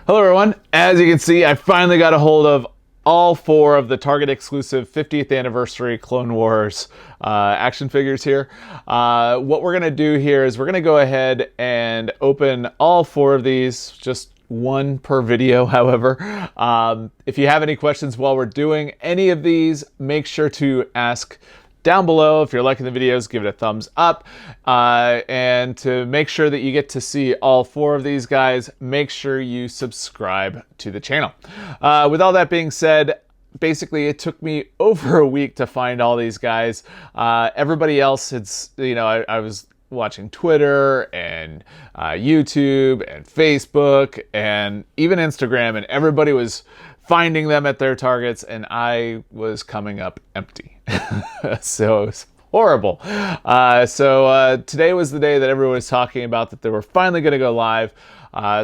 Hello everyone, as you can see I finally got a hold of all 4 of the Target exclusive 50th anniversary Clone Wars action figures here. What we're going to do here is we're going to go ahead and open all 4 of these, just one per video however. If you have any questions while we're doing any of these, make sure to ask down below. If you're liking the videos, give it a thumbs up. And to make sure that you get to see all 4 of these guys, make sure you subscribe to the channel. With all that being said, basically it took me over a week to find all these guys. Everybody else, I was watching Twitter and YouTube and Facebook and even Instagram, and everybody was finding them at their Targets, and I was coming up empty. So it was horrible. Today was the day that everyone was talking about that they were finally going to go live.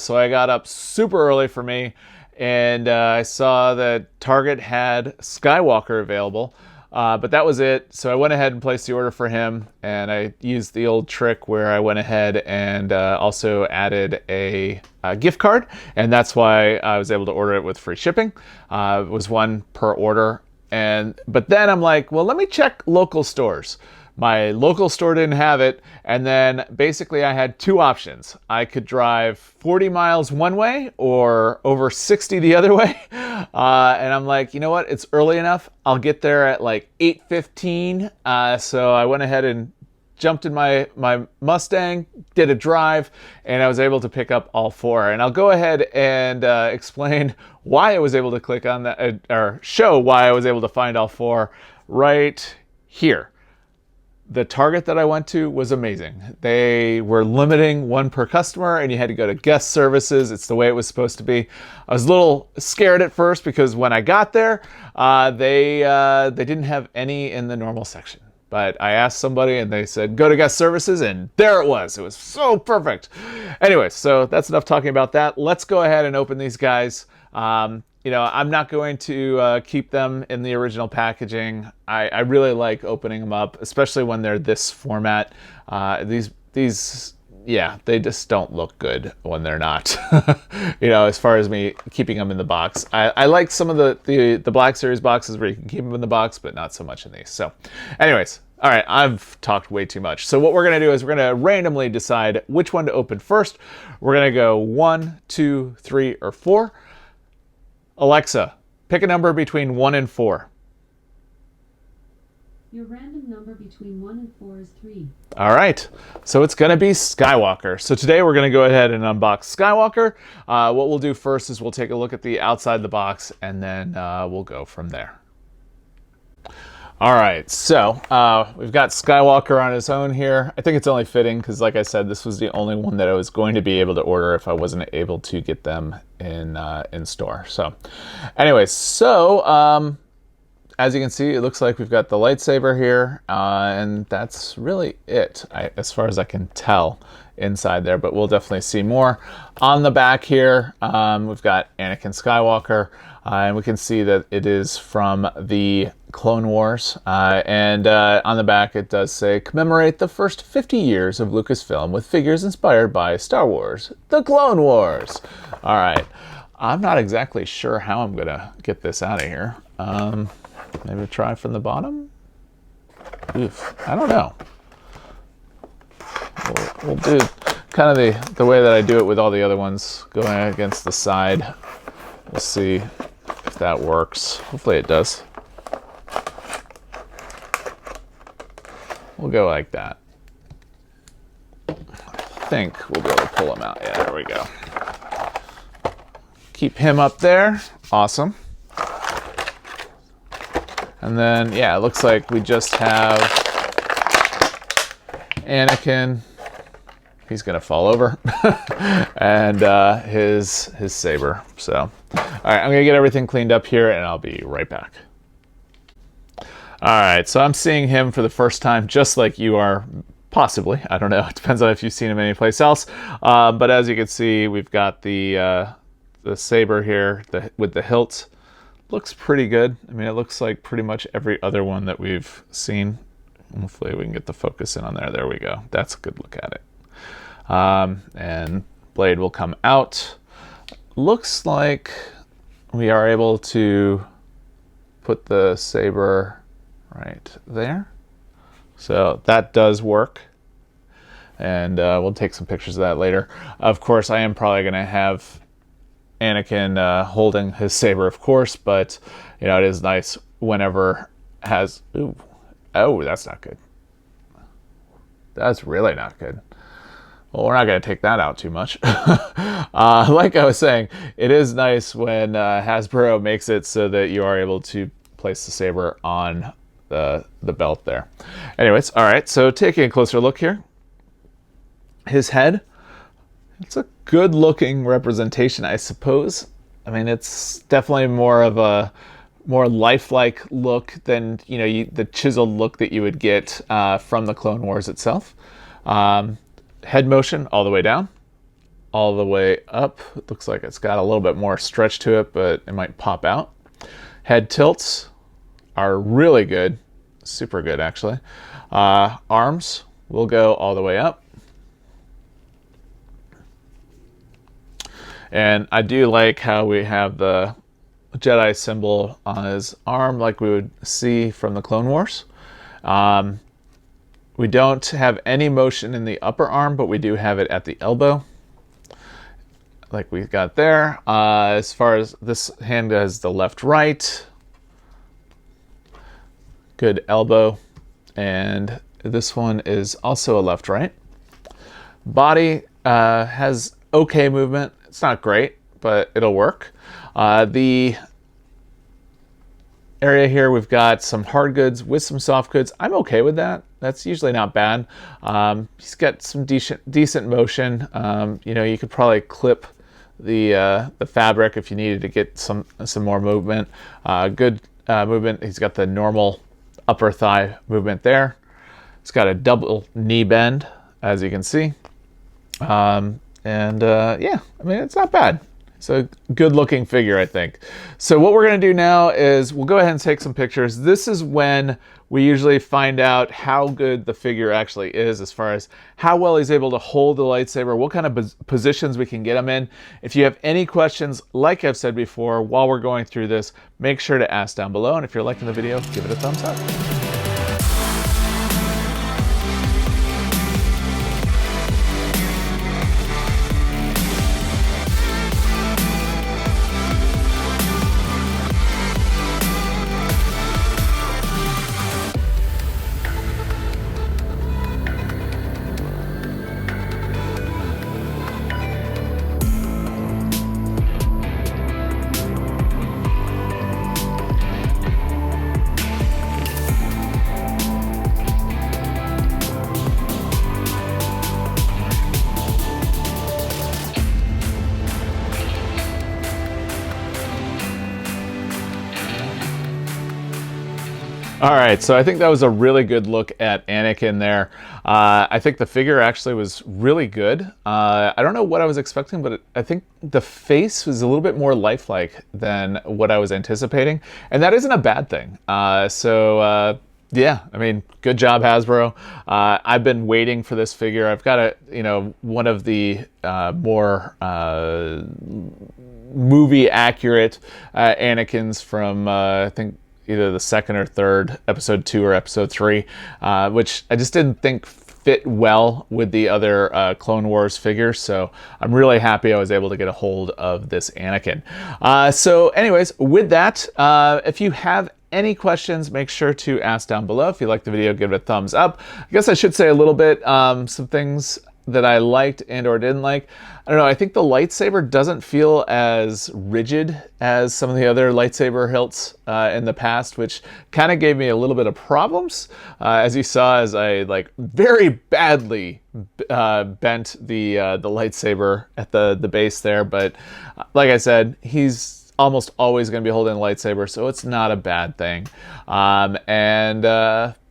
So I got up super early for me, and I saw that Target had Skywalker available. But that was it. So I went ahead and placed the order for him, and I used the old trick where I went ahead and also added a gift card, and that's why I was able to order it with free shipping. It was 1 per order, but then I'm like, well, let me check local stores. My local store didn't have it, and then basically I had 2 options. I could drive 40 miles one way or over 60 the other way. And I'm like, you know what? It's early enough. I'll get there at like 8:15. So I went ahead and jumped in my Mustang, did a drive, and I was able to pick up all 4. And I'll go ahead and explain why I was able to click on that, or show why I was able to find all 4 right here. The Target that I went to was amazing. They were limiting 1 per customer, and you had to go to guest services. It's the way it was supposed to be. I was a little scared at first because when I got there, they didn't have any in the normal section. But I asked somebody and they said, go to guest services, and there it was. It was so perfect. Anyway, so that's enough talking about that. Let's go ahead and open these guys. I'm not going to keep them in the original packaging. I really like opening them up, especially when they're this format. These, they just don't look good when they're not. As far as me keeping them in the box. I like some of the Black Series boxes where you can keep them in the box, but not so much in these. So anyways, all right, I've talked way too much. So what we're going to do is we're going to randomly decide which one to open first. We're going to go 1, 2, 3, or 4. Alexa, pick a number between 1 and 4. Your random number between 1 and 4 is 3. All right, so it's going to be Skywalker. So today we're going to go ahead and unbox Skywalker. What we'll do first is we'll take a look at the outside the box, and then we'll go from there. All right, so we've got Skywalker on his own here. I think it's only fitting because, like I said, this was the only one that I was going to be able to order if I wasn't able to get them in store. So anyways, as you can see, it looks like we've got the lightsaber here, and that's really it, as far as I can tell inside there, but we'll definitely see more. On the back here, we've got Anakin Skywalker, and we can see that it is from the Clone Wars, and on the back it does say, commemorate the first 50 years of Lucasfilm with figures inspired by Star Wars, the Clone Wars. All right, I'm not exactly sure how I'm gonna get this out of here. Maybe try from the bottom? Oof, I don't know. We'll do kind of the way that I do it with all the other ones, going against the side. We'll see if that works. Hopefully it does. We'll go like that. I think we'll be able to pull him out. Yeah, there we go. Keep him up there. Awesome. And then, yeah, it looks like we just have Anakin. He's gonna fall over. And his saber. So, all right, I'm gonna get everything cleaned up here, and I'll be right back. All right, so I'm seeing him for the first time, just like you are, possibly. I don't know. It depends on if you've seen him anyplace else. But as you can see, we've got the saber here with the hilt. Looks pretty good. I mean, it looks like pretty much every other one that we've seen. Hopefully we can get the focus in on there. There we go. That's a good look at it. And blade will come out. looks like we are able to put the saber right there. So that does work. And we'll take some pictures of that later. Of course, I am probably going to have Anakin holding his saber, of course, but you know, it is nice whenever has... Ooh. Oh, that's not good. That's really not good. Well, we're not going to take that out too much. Like I was saying, it is nice when Hasbro makes it so that you are able to place the saber on the belt there. Anyways, all right, so taking a closer look here. His head, it's a good looking representation, I suppose. I mean, it's definitely more of a more lifelike look than, you know, the chiseled look that you would get from the Clone Wars itself. Head motion all the way down, all the way up. It looks like it's got a little bit more stretch to it, but it might pop out. Head tilts are really good, super good actually. Arms will go all the way up. And I do like how we have the Jedi symbol on his arm like we would see from the Clone Wars. We don't have any motion in the upper arm, but we do have it at the elbow, like we got there. As far as this hand goes, the left-right, good elbow, and this one is also a left-right. Body has okay movement. It's not great, but it'll work. The area here, we've got some hard goods with some soft goods. I'm okay with that. That's usually not bad. He's got some decent motion. You know, you could probably clip the fabric if you needed to get some more movement. Good movement. He's got the normal upper thigh movement there. It's got a double knee bend, as you can see. Yeah, I mean, it's not bad. It's a good looking figure, I think. So what we're going to do now is we'll go ahead and take some pictures. This is when we usually find out how good the figure actually is, as far as how well he's able to hold the lightsaber, what kind of positions we can get him in. If you have any questions, like I've said before, while we're going through this, make sure to ask down below. And if you're liking the video, give it a thumbs up. All right, so I think that was a really good look at Anakin there. I think the figure actually was really good. I don't know what I was expecting, but I think the face was a little bit more lifelike than what I was anticipating, and that isn't a bad thing. Yeah, I mean, good job, Hasbro. I've been waiting for this figure. I've got one of the more movie accurate Anakins from I think either the second or third, episode 2 or episode 3, which I just didn't think fit well with the other Clone Wars figures. So I'm really happy I was able to get a hold of this Anakin. So anyways, with that, if you have any questions, make sure to ask down below. If you liked the video, give it a thumbs up. I guess I should say a little bit, some things that I liked and or didn't like. I don't know, I think the lightsaber doesn't feel as rigid as some of the other lightsaber hilts in the past, which kind of gave me a little bit of problems. As you saw, as I very badly bent the lightsaber at the base there, but like I said, he's almost always going to be holding a lightsaber, so it's not a bad thing.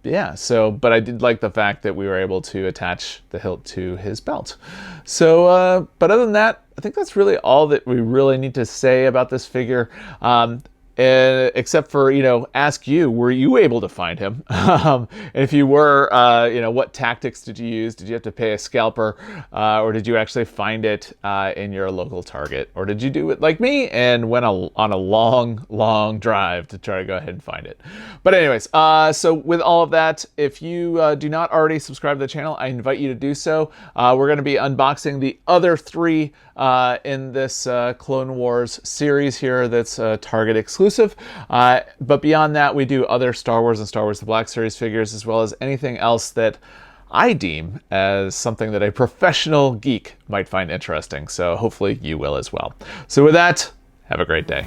Yeah, but I did like the fact that we were able to attach the hilt to his belt. So, but other than that, I think that's really all that we really need to say about this figure. except for, ask you, were you able to find him? And if you were, what tactics did you use? Did you have to pay a scalper, or did you actually find it in your local Target? Or did you do it like me and went on a long drive to try to go ahead and find it? But anyways, so with all of that, if you do not already subscribe to the channel, I invite you to do so. We're going to be unboxing the other 3 in this Clone Wars series here that's Target exclusive. But beyond that, we do other Star Wars and Star Wars The Black Series figures, as well as anything else that I deem as something that a professional geek might find interesting. So hopefully you will as well. So with that, have a great day.